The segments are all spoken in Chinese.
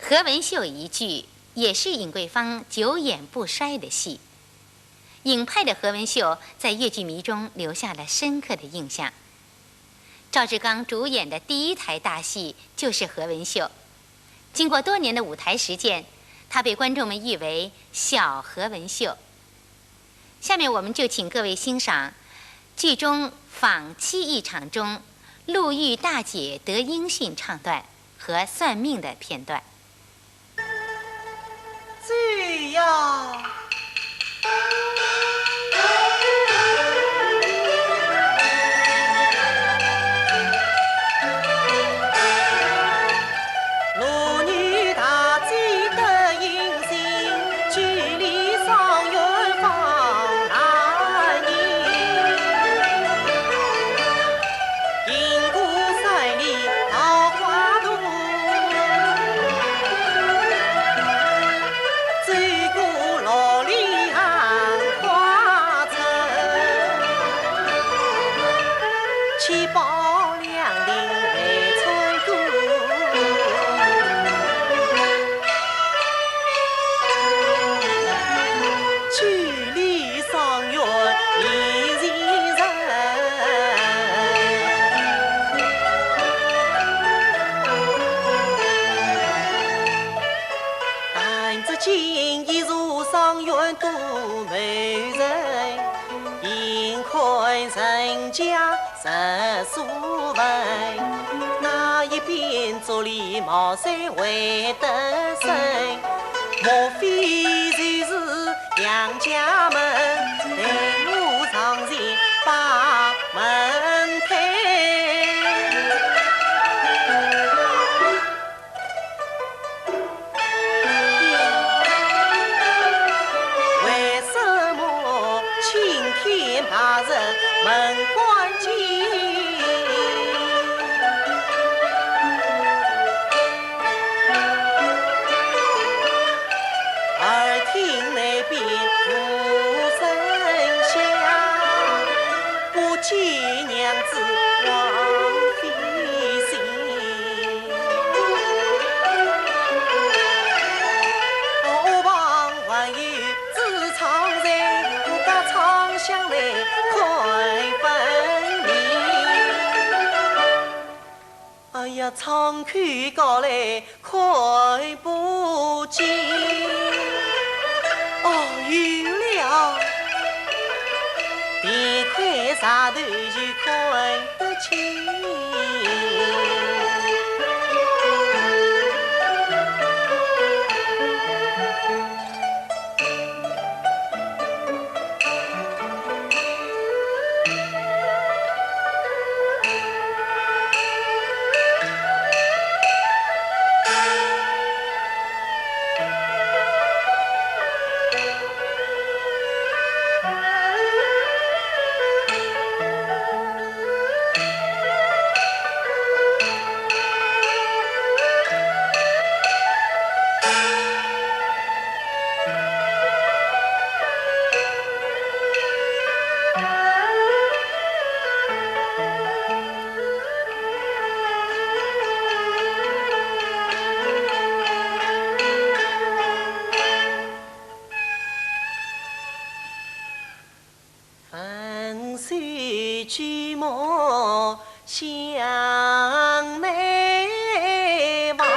何文秀一句也是尹桂芳久演不衰的戏。影派的何文秀在越剧迷中留下了深刻的印象。赵志刚主演的第一台大戏就是何文秀。经过多年的舞台实践，他被观众们誉为小何文秀。下面我们就请各位欣赏剧中访妻一场中陆玉大姐得音讯唱段和算命的片段。醉呀！竹篱茅山会得胜，莫非就是杨家门？待我上前把门开。为什么青天白日门关紧？窗看高来看不见，哦，有了，地块上头就看得清。向内望，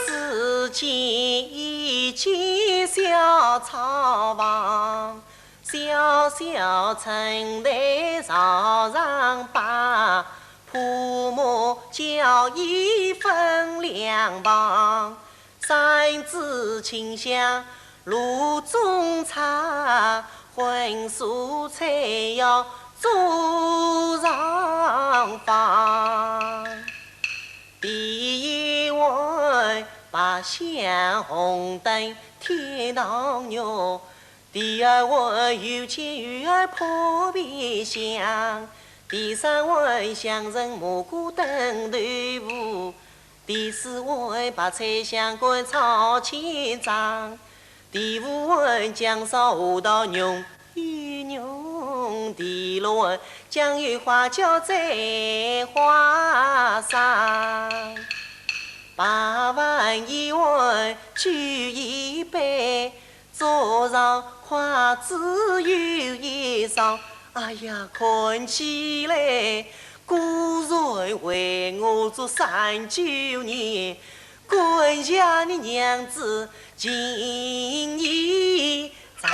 只见一间小草房，小小城台朝上摆，铺马交椅分两旁，三枝清香炉中插，荤素菜肴桌上放，第一位白香红灯天堂肉，第二位有钱鱼儿破皮香，第三位香橙蘑菇炖豆腐，第四位白菜香干炒千张，第五位姜烧虾桃牛与牛，第六位酱油花椒在花上。8碗一碗酒一杯，桌上筷子有一双。哎呀，看起来果然为我做39年，管家的娘子情意长。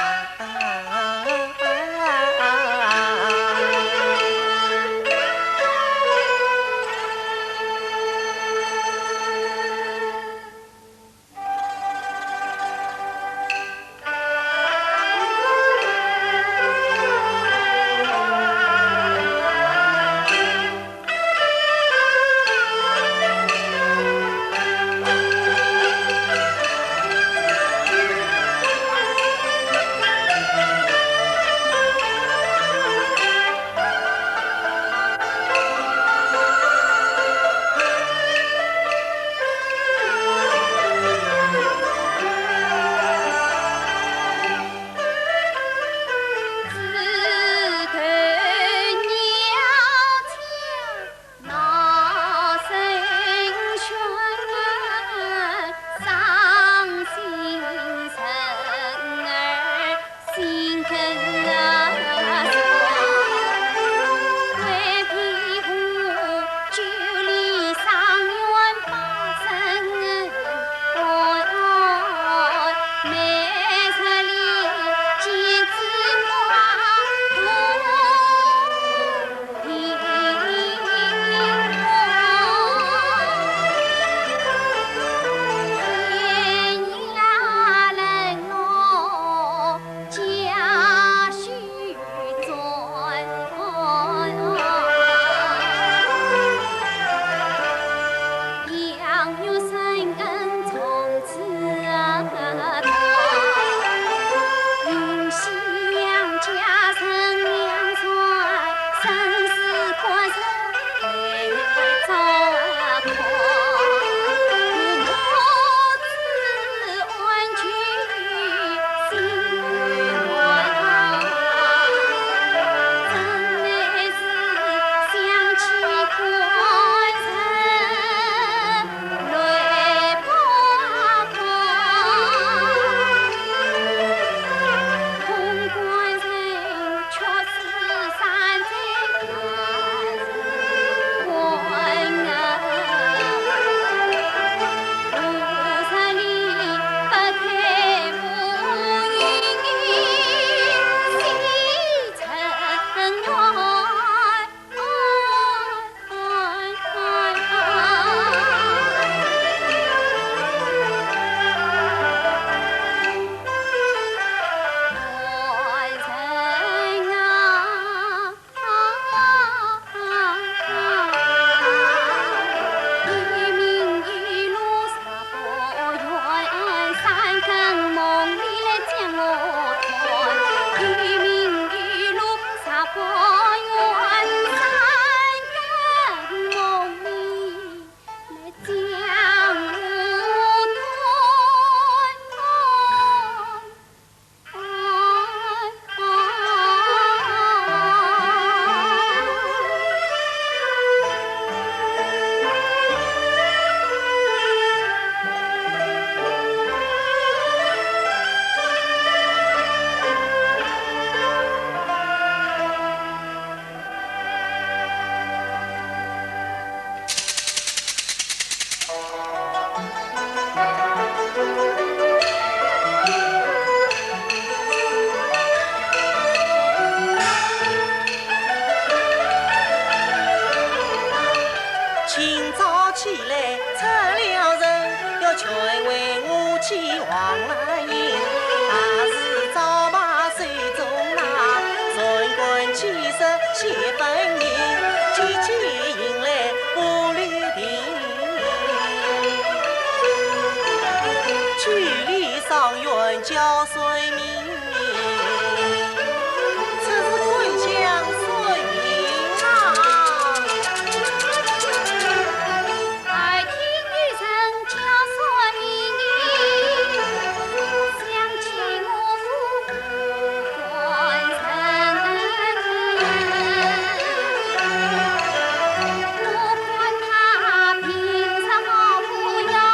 不要。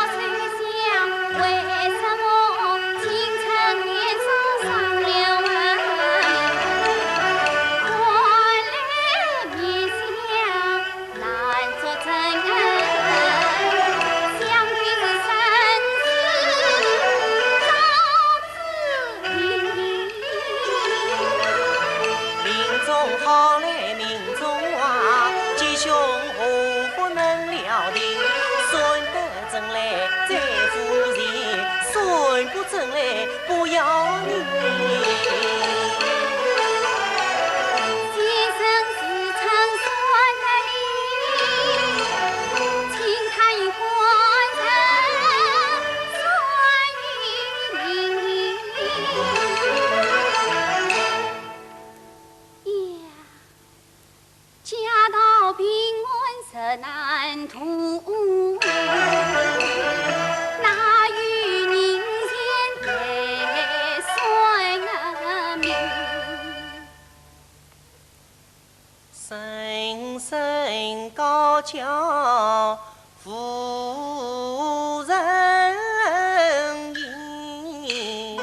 朝廷，顺得正来再服人，顺不正来不要你。难图，那与人间的衰命，声声高叫妇人吟，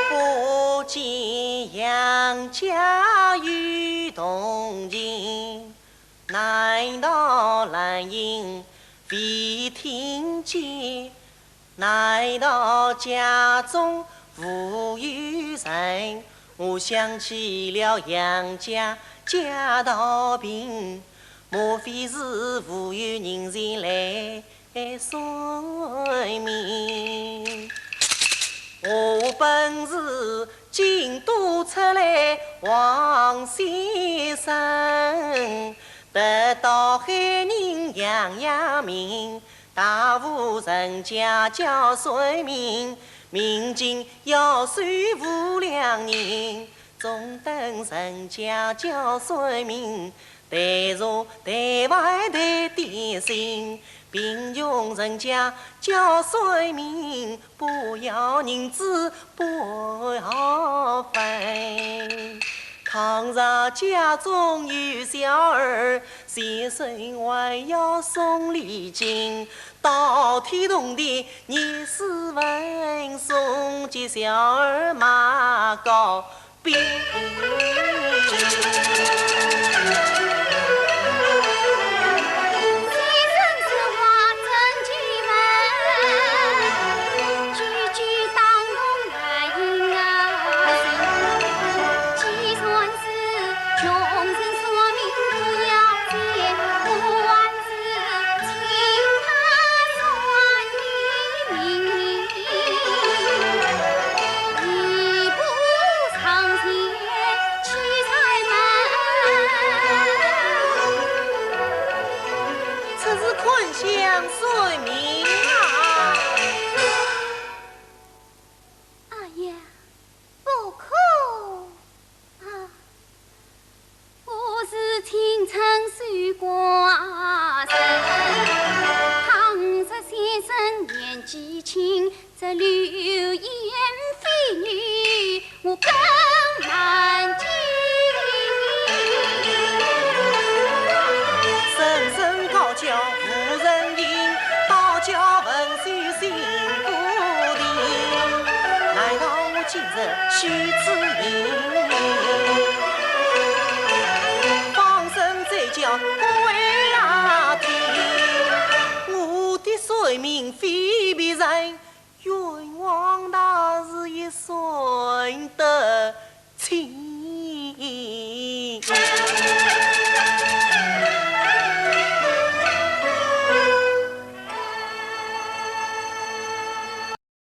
不见杨家与同情。难道兰英未听见？难道家中无有人？我想起了杨家家道贫，莫非是无有人前来送命？我本是京都出来王先生。得到海人杨亚明，大户人家叫随名，明经要随无良人，中等人家叫随名，待茶待饭待点心，贫穷人家叫随名，不要银子不要饭。倘若家中有小儿，先生还要送礼金，到天洞的二十文送给小儿马高兵。许知音，放声再叫。